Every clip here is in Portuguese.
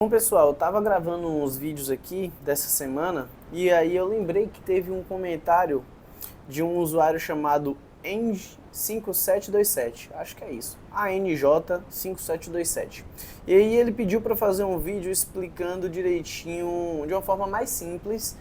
Bom, pessoal, eu tava gravando uns vídeos aqui dessa semana e aí eu lembrei que teve um comentário de um usuário chamado Eng5727, acho que é isso, ANJ5727. E aí ele pediu para fazer um vídeo explicando direitinho, de uma forma mais simples,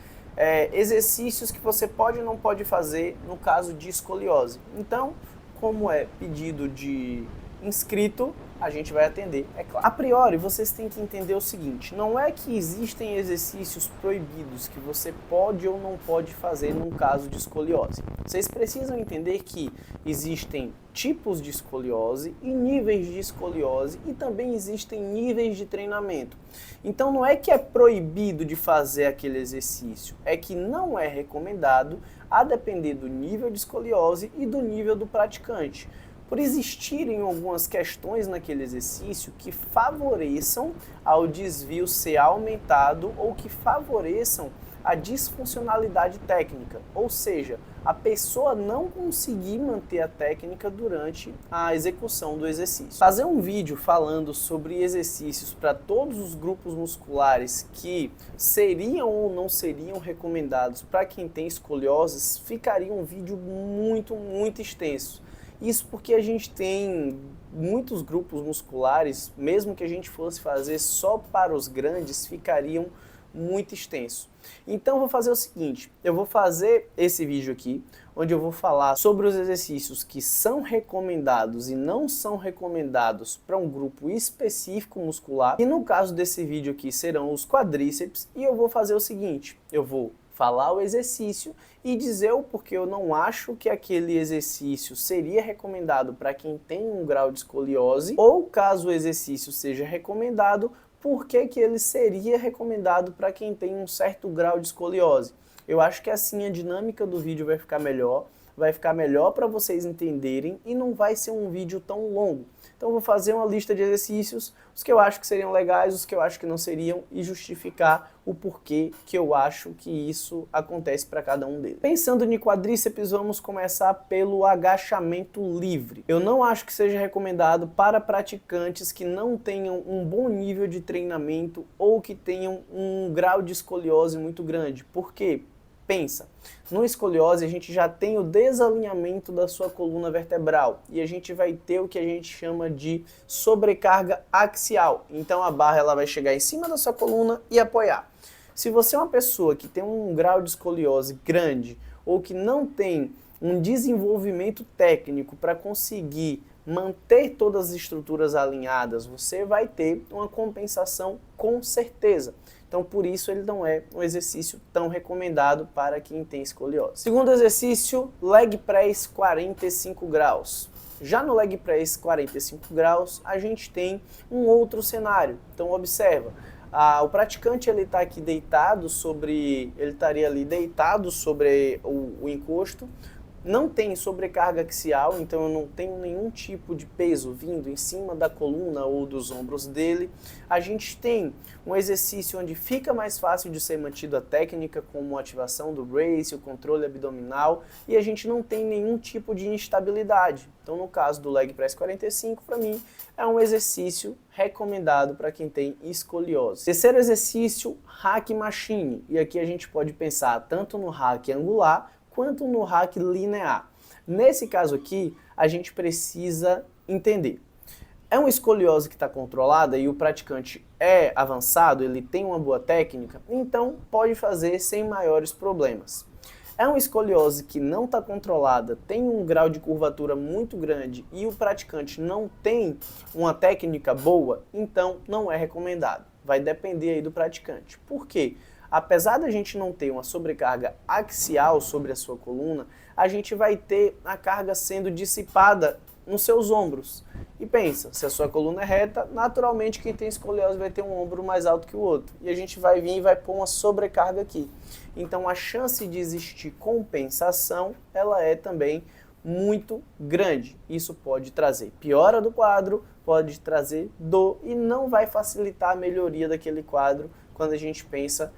exercícios que você pode e não pode fazer no caso de escoliose. Então, como é pedido de inscrito, a gente vai atender, é claro. A priori, vocês têm que entender o seguinte, não é que existem exercícios proibidos que você pode ou não pode fazer num caso de escoliose. Vocês precisam entender que existem tipos de escoliose e níveis de escoliose e também existem níveis de treinamento. Então não é que é proibido de fazer aquele exercício, é que não é recomendado a depender do nível de escoliose e do nível do praticante. Por existirem algumas questões naquele exercício que favoreçam ao desvio ser aumentado ou que favoreçam a disfuncionalidade técnica, ou seja, a pessoa não conseguir manter a técnica durante a execução do exercício. Fazer um vídeo falando sobre exercícios para todos os grupos musculares que seriam ou não seriam recomendados para quem tem escolioses ficaria um vídeo muito extenso. Isso porque a gente tem muitos grupos musculares, mesmo que a gente fosse fazer só para os grandes, ficariam muito extenso. Então eu vou fazer o seguinte, eu vou fazer esse vídeo aqui, onde eu vou falar sobre os exercícios que são recomendados e não são recomendados para um grupo específico muscular. E no caso desse vídeo aqui serão os quadríceps, e eu vou fazer o seguinte, eu vou falar o exercício e dizer o porquê eu não acho que aquele exercício seria recomendado para quem tem um grau de escoliose, ou caso o exercício seja recomendado, por que ele seria recomendado para quem tem um certo grau de escoliose. Eu acho que assim a dinâmica do vídeo vai ficar melhor para vocês entenderem e não vai ser um vídeo tão longo. Então eu vou fazer uma lista de exercícios, os que eu acho que seriam legais, os que eu acho que não seriam e justificar o porquê que eu acho que isso acontece para cada um deles. Pensando em quadríceps, vamos começar pelo agachamento livre. Eu não acho que seja recomendado para praticantes que não tenham um bom nível de treinamento ou que tenham um grau de escoliose muito grande. Por quê? Pensa, no escoliose a gente já tem o desalinhamento da sua coluna vertebral e a gente vai ter o que a gente chama de sobrecarga axial. Então a barra ela vai chegar em cima da sua coluna e apoiar. Se você é uma pessoa que tem um grau de escoliose grande ou que não tem um desenvolvimento técnico para conseguir manter todas as estruturas alinhadas, você vai ter uma compensação com certeza. Então, por isso, ele não é um exercício tão recomendado para quem tem escoliose. Segundo exercício, leg press 45 graus. Já no leg press 45 graus, a gente tem um outro cenário. Então, observa. O praticante ele está aqui deitado sobre, ele estaria ali deitado sobre o encosto, não tem sobrecarga axial, então eu não tenho nenhum tipo de peso vindo em cima da coluna ou dos ombros dele. A gente tem um exercício onde fica mais fácil de ser mantido a técnica, como a ativação do brace, o controle abdominal, e a gente não tem nenhum tipo de instabilidade. Então no caso do leg press 45, para mim, é um exercício recomendado para quem tem escoliose. Terceiro exercício, hack machine, e aqui a gente pode pensar tanto no hack angular, quanto no hack linear. Nesse caso aqui, a gente precisa entender. É uma escoliose que está controlada e o praticante é avançado, ele tem uma boa técnica, então pode fazer sem maiores problemas. É uma escoliose que não está controlada, tem um grau de curvatura muito grande e o praticante não tem uma técnica boa, então não é recomendado. Vai depender aí do praticante. Por quê? Apesar da gente não ter uma sobrecarga axial sobre a sua coluna, a gente vai ter a carga sendo dissipada nos seus ombros. E pensa, se a sua coluna é reta, naturalmente quem tem escoliose vai ter um ombro mais alto que o outro. E a gente vai vir e vai pôr uma sobrecarga aqui. Então a chance de existir compensação, ela é também muito grande. Isso pode trazer piora do quadro, pode trazer dor e não vai facilitar a melhoria daquele quadro quando a gente pensa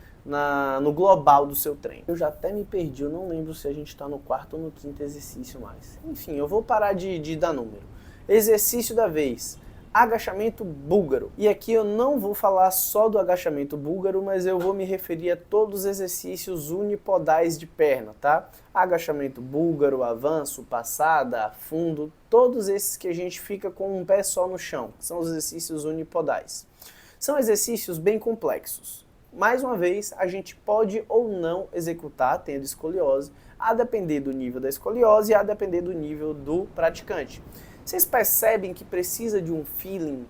no global do seu treino. Eu já até me perdi, eu não lembro se a gente está no quarto ou no quinto exercício mais. Enfim, eu vou parar de dar número. Exercício da vez. agachamento búlgaro. E aqui eu não vou falar só do agachamento búlgaro, mas eu vou me referir a todos os exercícios unipodais de perna, tá? Agachamento búlgaro, avanço, passada, fundo, todos esses que a gente fica com um pé só no chão, são os exercícios unipodais. São exercícios bem complexos. Mais uma vez, a gente pode ou não executar tendo escoliose, a depender do nível da escoliose e a depender do nível do praticante. Vocês percebem que precisa de um feeling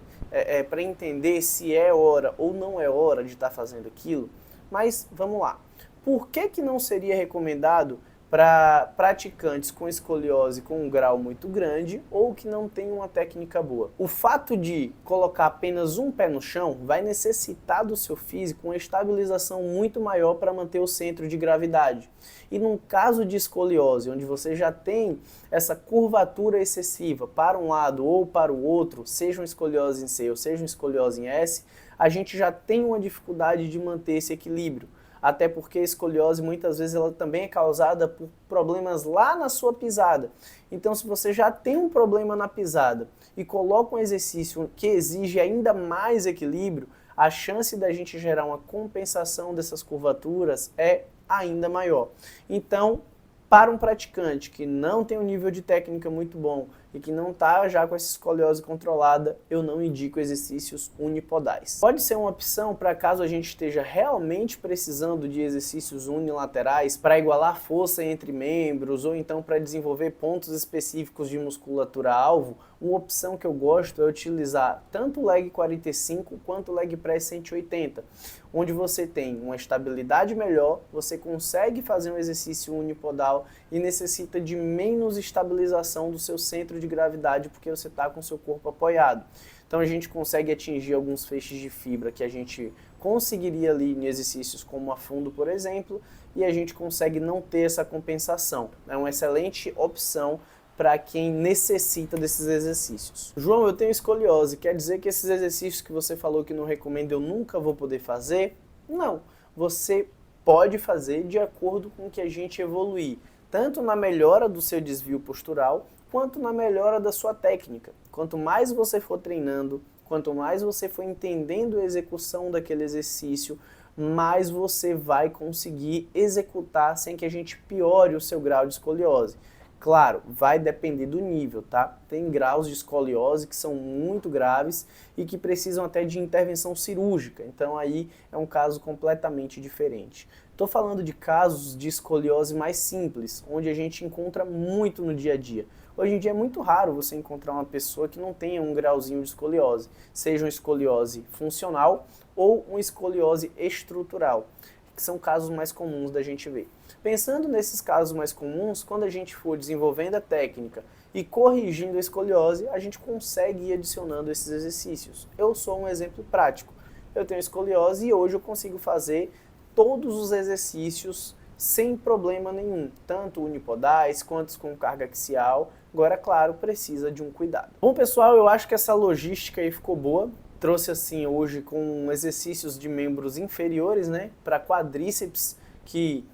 para entender se é hora ou não é hora de estar fazendo aquilo? Mas vamos lá. Por que não seria recomendado para praticantes com escoliose com um grau muito grande ou que não tem uma técnica boa? O fato de colocar apenas um pé no chão vai necessitar do seu físico uma estabilização muito maior para manter o centro de gravidade. E num caso de escoliose, onde você já tem essa curvatura excessiva para um lado ou para o outro, seja uma escoliose em C ou seja uma escoliose em S, a gente já tem uma dificuldade de manter esse equilíbrio. Até porque a escoliose muitas vezes ela também é causada por problemas lá na sua pisada. Então se você já tem um problema na pisada e coloca um exercício que exige ainda mais equilíbrio, a chance da gente gerar uma compensação dessas curvaturas é ainda maior. Então, para um praticante que não tem um nível de técnica muito bom e que não está já com essa escoliose controlada, eu não indico exercícios unipodais. Pode ser uma opção para caso a gente esteja realmente precisando de exercícios unilaterais para igualar força entre membros ou então para desenvolver pontos específicos de musculatura-alvo. Uma opção que eu gosto é utilizar tanto o leg 45 quanto o leg press 180, onde você tem uma estabilidade melhor, você consegue fazer um exercício unipodal e necessita de menos estabilização do seu centro de gravidade porque você está com o seu corpo apoiado. Então a gente consegue atingir alguns feixes de fibra que a gente conseguiria ali em exercícios como a fundo, por exemplo, e a gente consegue não ter essa compensação. É uma excelente opção para quem necessita desses exercícios. João, eu tenho escoliose, quer dizer que esses exercícios que você falou que não recomenda eu nunca vou poder fazer? Não, você pode fazer de acordo com o que a gente evoluir, tanto na melhora do seu desvio postural, quanto na melhora da sua técnica. Quanto mais você for treinando, quanto mais você for entendendo a execução daquele exercício, mais você vai conseguir executar sem que a gente piore o seu grau de escoliose. Claro, vai depender do nível, tá? Tem graus de escoliose que são muito graves e que precisam até de intervenção cirúrgica, então aí é um caso completamente diferente. Estou falando de casos de escoliose mais simples, onde a gente encontra muito no dia a dia. Hoje em dia é muito raro você encontrar uma pessoa que não tenha um grauzinho de escoliose, seja uma escoliose funcional ou uma escoliose estrutural, que são casos mais comuns da gente ver. Pensando nesses casos mais comuns, quando a gente for desenvolvendo a técnica e corrigindo a escoliose, a gente consegue ir adicionando esses exercícios. Eu sou um exemplo prático. Eu tenho escoliose e hoje eu consigo fazer todos os exercícios sem problema nenhum, tanto unipodais quanto com carga axial. Agora, claro, precisa de um cuidado. Bom, pessoal, eu acho que essa logística aí ficou boa. Trouxe assim hoje com exercícios de membros inferiores, né, para quadríceps, que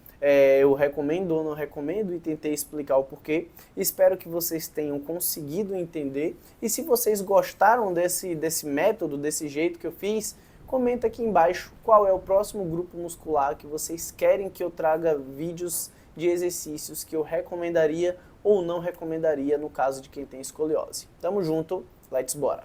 eu recomendo ou não recomendo e tentei explicar o porquê. Espero que vocês tenham conseguido entender e se vocês gostaram desse método, desse jeito que eu fiz, comenta aqui embaixo qual é o próximo grupo muscular que vocês querem que eu traga vídeos de exercícios que eu recomendaria ou não recomendaria no caso de quem tem escoliose. Tamo junto, let's bora!